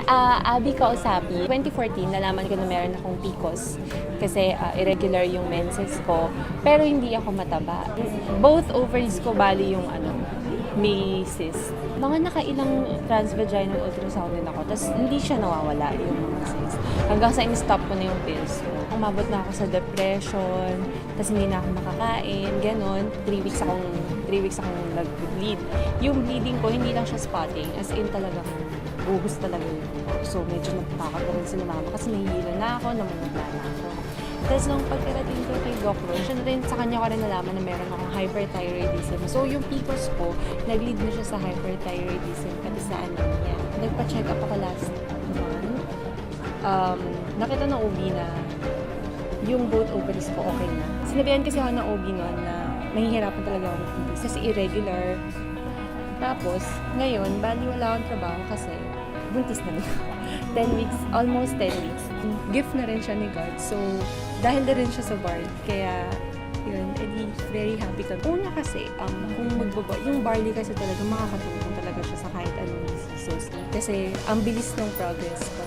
Abby Kausapi. 2014, nalaman ko na meron akong PCOS kasi irregular yung menses ko. Pero hindi ako mataba. Both ovaries ko bali yung may cyst. Mga nakailang transvaginal ultrasound din ako, tapos hindi siya nawawala yung mga cyst. Hanggang sa in-stop ko na yung pills ko. Umabot na ako sa depression, tapos hindi na ako makakain, ganon. 3 weeks akong nag-bleed. Yung bleeding ko, hindi lang siya spotting, as in talagang buhos talaga yun. So medyo natatakot na rin sila mama kasi nahihilo na ako, namumula na ako. Tapos nung pagkarating ko kay Doc Ron, siya na rin, sa kanya ko rin nalaman na meron akong hyperthyroidism. So yung PCOS ko, nag-lead na siya sa hyperthyroidism pati sa anemia. Nagpa-check up ako last month. Nakita ng OB na yung both ovaries ko okay na. Sinabihan kasi ako ng OB noon na mahihirapan talaga ako mag-ibig kasi irregular. Tapos, ngayon, bali wala akong trabaho kasi buntis na rin. 10 weeks, almost 10 weeks. Gift na rin siya ni God. So, dahil na rin siya sa BARD, kaya yun, edi very happy ka. Una kasi, kung yung barley kasi talaga makakatulong talaga siya sa kahit anong diseases. Kasi, ang bilis ng progress ko.